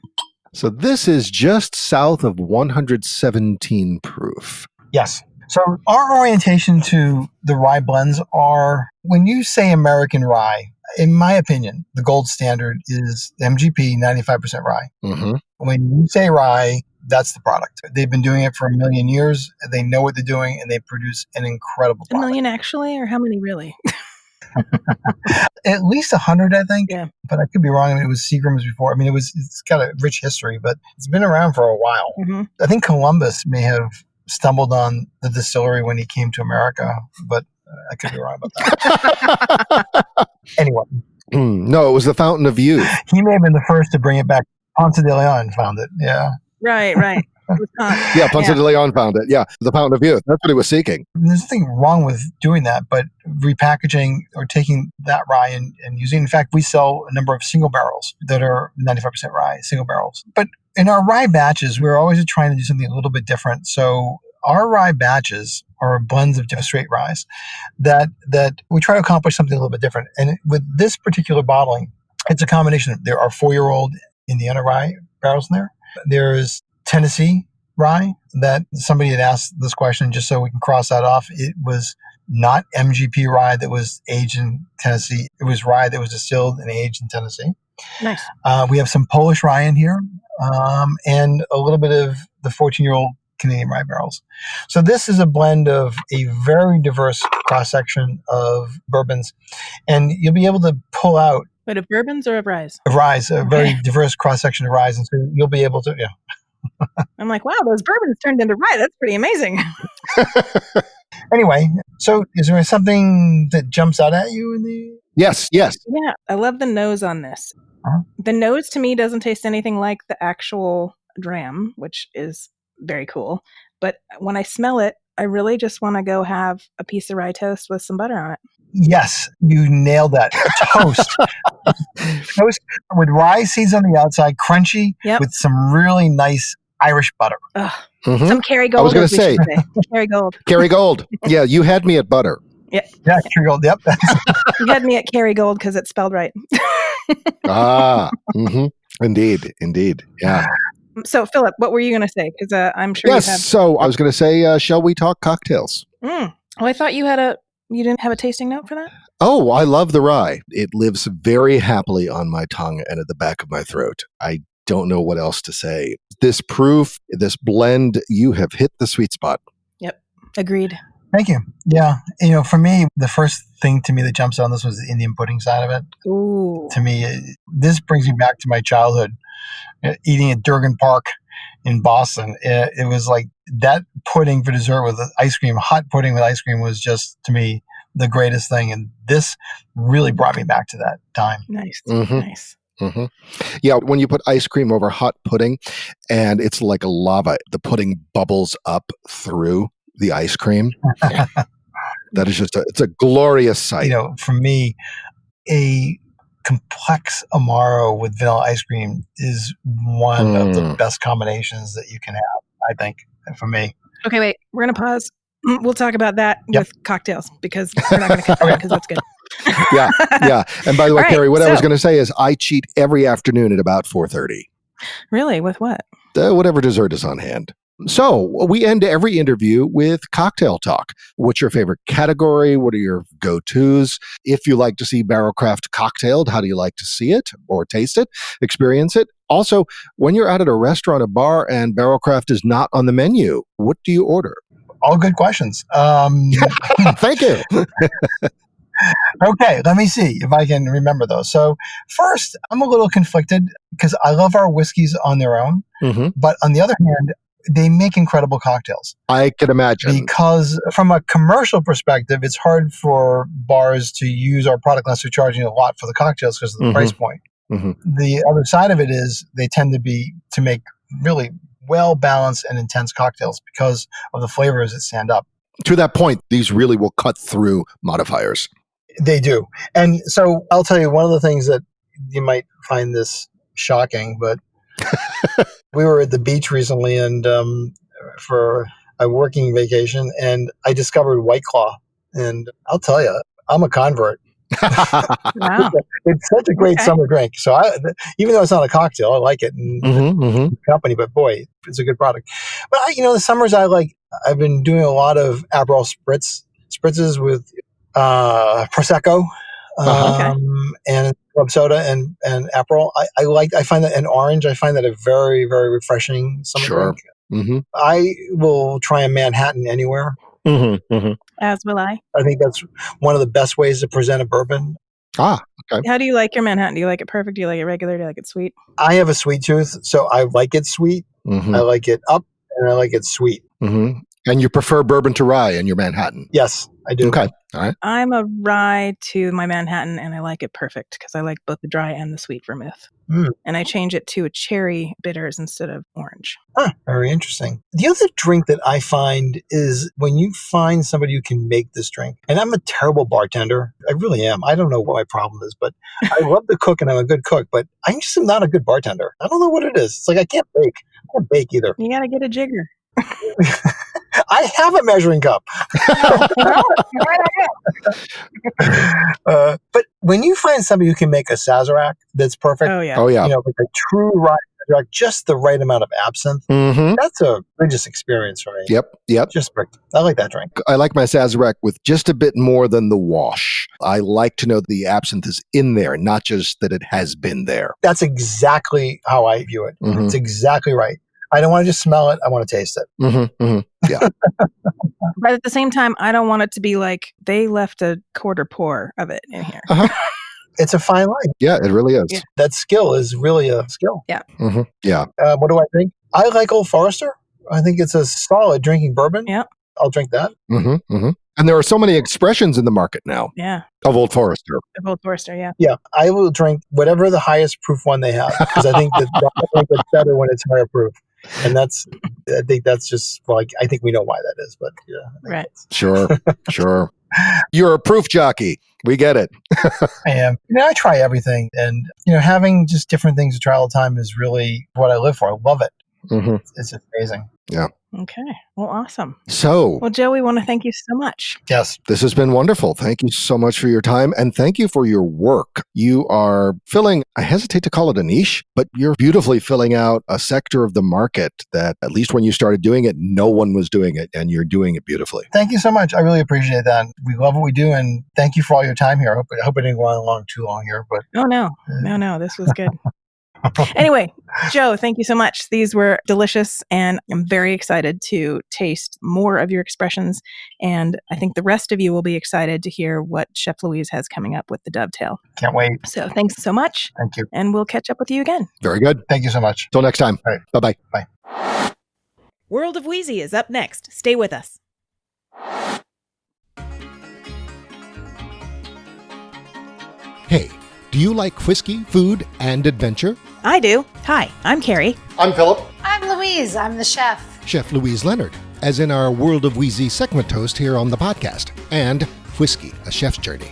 So this is just south of 117 proof.
Yes. So our orientation to the rye blends are, when you say American rye, in my opinion, the gold standard is MGP 95% rye.
Mm-hmm.
When you say rye, that's the product. They've been doing it for a million years. They know what they're doing, and they produce an incredible product.
A million actually, or how many really?
At least 100, I think.
Yeah.
But I could be wrong. I mean, it was Seagram's before. I mean, it's got a rich history, but it's been around for a while.
Mm-hmm.
I think Columbus may have stumbled on the distillery when he came to America, but I could be wrong about that. Anyway.
No, it was the Fountain of Youth.
He may have been the first to bring it back. Ponce de Leon found it. Yeah.
Right.
Yeah, Ponce de Leon found it. Yeah, the Fountain of Youth. That's what he was seeking.
There's nothing wrong with doing that, but repackaging or taking that rye and using, in fact, we sell a number of single barrels that are 95% rye, single barrels. But in our rye batches, we're always trying to do something a little bit different. So our rye batches are blends of different straight rye that we try to accomplish something a little bit different. And with this particular bottling, it's a combination. There are 4-year-old Indiana rye barrels in there. There's Tennessee rye that somebody had asked this question, just so we can cross that off. It was not MGP rye that was aged in Tennessee. It was rye that was distilled and aged in Tennessee.
Nice.
We have some Polish rye in here, and a little bit of the 14-year-old Canadian rye barrels. So this is a blend of a very diverse cross-section of bourbons, and you'll be able to pull out
But of bourbons or of ryes?
of ryes, a very diverse cross-section of ryes, and so you'll be able to,
I'm like, wow, those bourbons turned into rye. That's pretty amazing.
Anyway, so is there something that jumps out at you in the...
Yes.
Yeah, I love the nose on this.
Uh-huh.
The nose to me doesn't taste anything like the actual dram, which is very cool. But when I smell it, I really just want to go have a piece of rye toast with some butter on it.
Yes, you nailed that. Toast. Toast with rye seeds on the outside, crunchy, with some really nice Irish butter.
Mm-hmm.
Some Kerrygold.
I was going to say.
Kerrygold.
Kerrygold. Yeah, you had me at butter.
Yeah, Kerrygold. Yep.
You had me at Kerrygold because it's spelled right.
Mm-hmm. Indeed. Yeah.
So, Philip, what were you going to say? Because I'm sure
Yes,
you have...
so I was going to say, shall we talk cocktails?
Oh, I thought you didn't have a tasting note for that?
Oh, I love the rye. It lives very happily on my tongue and at the back of my throat. I don't know what else to say. This proof, this blend, you have hit the sweet spot.
Yep. Agreed.
Thank you. Yeah. For me, the first thing to me that jumps on this was the Indian pudding side of it.
Ooh.
To me, this brings me back to my childhood, eating at Durgan Park in Boston. It was like that pudding for dessert with ice cream, hot pudding with ice cream was just, to me, the greatest thing. And this really brought me back to that time.
Nice.
Mm-hmm.
Nice.
Mm-hmm. Yeah, when you put ice cream over hot pudding and it's like a lava, the pudding bubbles up through the ice cream. That is just it's a glorious sight.
For me, a complex Amaro with vanilla ice cream is one of the best combinations that you can have, I think, for me.
Okay, wait. We're going to pause. We'll talk about that with cocktails because we're not going to cut that because that's good.
Yeah. And by the way,
All right,
Carrie, what I was going to say is I cheat every afternoon at about 4:30.
Really? With what?
Whatever dessert is on hand. So we end every interview with cocktail talk. What's your favorite category? What are your go-tos? If you like to see Barrell Craft cocktailed, how do you like to see it or taste it, experience it? Also, when you're out at a restaurant, a bar, and Barrell Craft is not on the menu, what do you order?
All good questions.
Thank you.
Okay, let me see if I can remember those. So first, I'm a little conflicted because I love our whiskeys on their own.
Mm-hmm.
But on the other hand, they make incredible cocktails.
I can imagine.
Because from a commercial perspective, it's hard for bars to use our product unless they're charging a lot for the cocktails because of the price point.
Mm-hmm.
The other side of it is they tend to make really well-balanced and intense cocktails because of the flavors that stand up.
To that point, these really will cut through modifiers.
They do. And so I'll tell you one of the things that you might find this shocking, but we were at the beach recently and for a working vacation, and I discovered White Claw. And I'll tell you, I'm a convert.
Wow.
It's such a great summer drink. So even though it's not a cocktail, I like it in company, but boy, it's a good product. But the summers I've been doing a lot of Barrell spritzes with Prosecco, and club soda and Aperol. I find that, and orange, I find that a very, very refreshing summer drink. Mm-hmm. I will try a Manhattan anywhere.
Mm-hmm. Mm-hmm.
As will I.
I think that's one of the best ways to present a bourbon.
Ah, okay.
How do you like your Manhattan? Do you like it perfect? Do you like it regular? Do you like it sweet?
I have a sweet tooth, so I like it sweet. Mm-hmm. I like it up, and I like it sweet.
Mm-hmm. And you prefer bourbon to rye in your Manhattan?
Yes, I do.
Okay. All right.
I'm a rye to my Manhattan, and I like it perfect because I like both the dry and the sweet vermouth. And I change it to a cherry bitters instead of orange.
Very interesting. The other drink that I find is when you find somebody who can make this drink, and I'm a terrible bartender. I really am. I don't know what my problem is, but I love to cook and I'm a good cook, but I just am not a good bartender. I don't know what it is. It's like I can't bake. I can't bake either.
You got to get a jigger.
I have a measuring cup. But when you find somebody who can make a Sazerac that's perfect,
Oh yeah,
like a true rye Sazerac, just the right amount of absinthe, that's a religious experience for me.
Yep.
Just perfect. I like that drink.
I like my Sazerac with just a bit more than the wash. I like to know the absinthe is in there, not just that it has been there.
That's exactly how I view it. Mm-hmm. It's exactly right. I don't want to just smell it. I want to taste it.
Mm-hmm, mm-hmm. Yeah.
But at the same time, I don't want it to be like they left a quarter pour of it in here.
It's a fine line.
Yeah, it really is.
Yeah. That skill is really a skill.
Yeah.
Mm-hmm. Yeah.
What do I think? I like Old Forester. I think it's a solid drinking bourbon.
Yeah.
I'll drink that.
Mm-hmm, mm-hmm. And there are so many expressions in the market now.
Yeah.
Of Old Forester.
Of Old Forester, yeah.
Yeah. I will drink whatever the highest proof one they have because I think that it's better when it's higher proof. And I think that's just, I think we know why that is, but yeah.
Right.
Sure. You're a proof jockey. We get it.
I am. I try everything. And, having just different things to try all the time is really what I live for. I love it. Mm-hmm. It's amazing.
Yeah.
Okay. Well, awesome.
Well,
Joe, we want to thank you so much.
Yes.
This has been wonderful. Thank you so much for your time. And thank you for your work. You are filling, I hesitate to call it a niche, but you're beautifully filling out a sector of the market that, at least when you started doing it, no one was doing it. And you're doing it beautifully.
Thank you so much. I really appreciate that. We love what we do. And thank you for all your time here. I hope it didn't go on along too long here. But
Oh, no. This was good. Anyway, Joe, thank you so much. These were delicious, and I'm very excited to taste more of your expressions. And I think the rest of you will be excited to hear what Chef Louise has coming up with the Dovetail.
Can't wait.
So thanks so much.
Thank you.
And we'll catch up with you again.
Very good.
Thank you so much.
Till next time.
All right.
Bye-bye.
Bye.
World of Wheezy is up next. Stay with us.
Hey, do you like whiskey, food, and adventure?
I do. Hi, I'm Carrie.
I'm Philip.
I'm Louise. I'm the chef.
Chef Louise Leonard, as in our World of Wheezy segment host here on the podcast. And Whiskey, a Chef's Journey.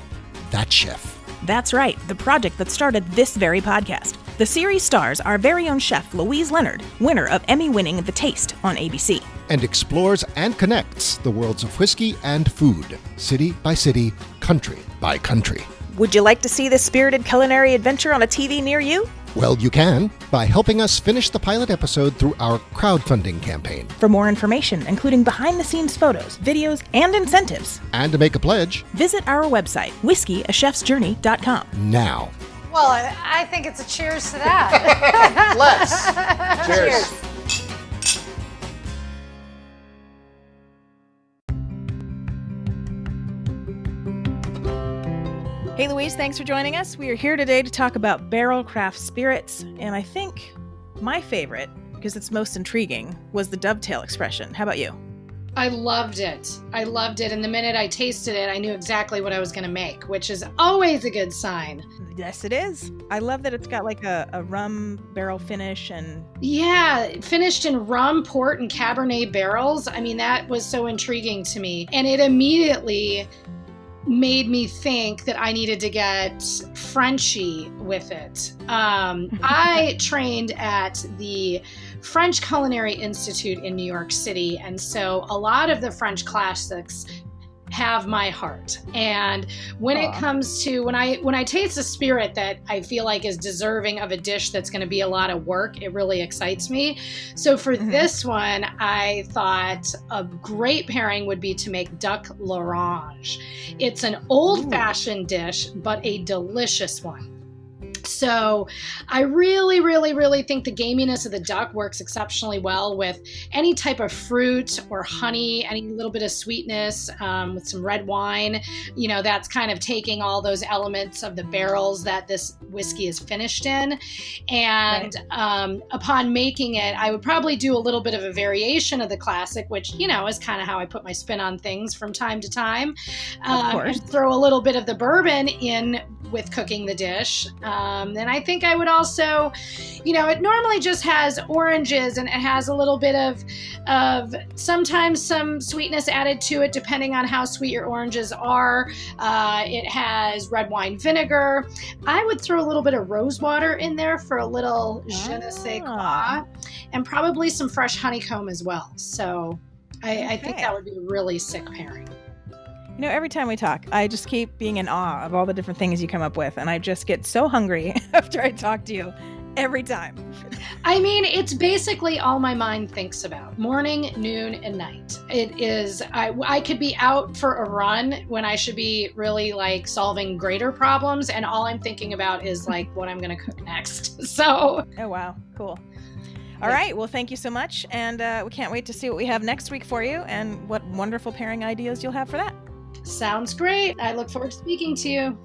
That chef.
That's right, the project that started this very podcast. The series stars our very own chef, Louise Leonard, winner of Emmy-winning The Taste on ABC.
And explores and connects the worlds of whiskey and food, city by city, country by country.
Would you like to see this spirited culinary adventure on a TV near you?
Well, you can by helping us finish the pilot episode through our crowdfunding campaign.
For more information, including behind-the-scenes photos, videos, and incentives,
and to make a pledge,
visit our website, whiskeyashefsjourney.com.
Now.
Well, I think it's a cheers to that.
Let's. Cheers.
Louise. Thanks for joining us. We are here today to talk about Barrell Craft Spirits, and I think my favorite, because it's most intriguing, was the Dovetail expression. How about you?
I loved it. And the minute I tasted it, I knew exactly what I was going to make, which is always a good sign.
Yes, it is. I love that it's got like a rum barrel finish and...
Yeah, finished in rum, port, and Cabernet barrels. I mean, that was so intriguing to me. And it immediately made me think that I needed to get Frenchy with it. I trained at the French Culinary Institute in New York City, and so a lot of the French classics have my heart. And when it comes to when I taste a spirit that I feel like is deserving of a dish that's going to be a lot of work, it really excites me. So for this one, I thought a great pairing would be to make duck l'orange. It's an old-fashioned dish, but a delicious one. So I really, really, really think the gaminess of the duck works exceptionally well with any type of fruit or honey, any little bit of sweetness with some red wine. You know, that's kind of taking all those elements of the barrels that this whiskey is finished in. And upon making it, I would probably do a little bit of a variation of the classic, which, you know, is kind of how I put my spin on things from time to time. And throw a little bit of the bourbon in with cooking the dish. And I think I would also, you know, it normally just has oranges and it has a little bit of sometimes some sweetness added to it depending on how sweet your oranges are. It has red wine vinegar. I would throw a little bit of rose water in there for a little je ne sais quoi, and probably some fresh honeycomb as well. So I think that would be a really sick pairing.
You know, every time we talk, I just keep being in awe of all the different things you come up with, and I just get so hungry after I talk to you every time.
I mean, it's basically all my mind thinks about. Morning, noon, and night. It is, I could be out for a run when I should be really like solving greater problems, and all I'm thinking about is like what I'm going to cook next. So.
Oh, wow. Cool. All right. Well, thank you so much, and we can't wait to see what we have next week for you and what wonderful pairing ideas you'll have for that.
Sounds great. I look forward to speaking to you.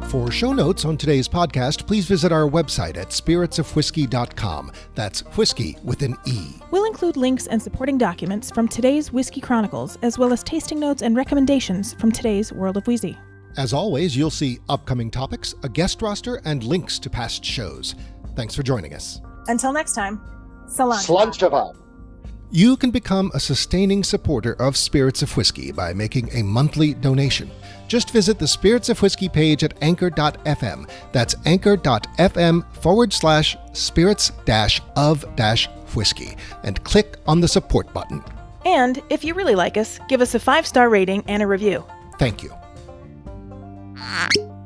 For show notes on today's podcast, please visit our website at spiritsofwhiskey.com. That's whiskey with an E.
We'll include links and supporting documents from today's Whiskey Chronicles, as well as tasting notes and recommendations from today's World of Wheezy.
As always, you'll see upcoming topics, a guest roster, and links to past shows. Thanks for joining us.
Until next time, Salam.
Slunchava.
You can become a sustaining supporter of Spirits of Whiskey by making a monthly donation. Just visit the Spirits of Whiskey page at anchor.fm. That's anchor.fm/spirits-of-whiskey and click on the support button.
And if you really like us, give us a 5-star rating and a review.
Thank you.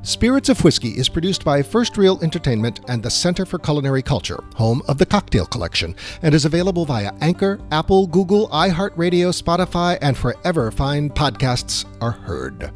Spirits of Whiskey is produced by First Reel Entertainment and the Center for Culinary Culture, home of the Cocktail Collection, and is available via Anchor, Apple, Google, iHeartRadio, Spotify, and wherever fine podcasts are heard.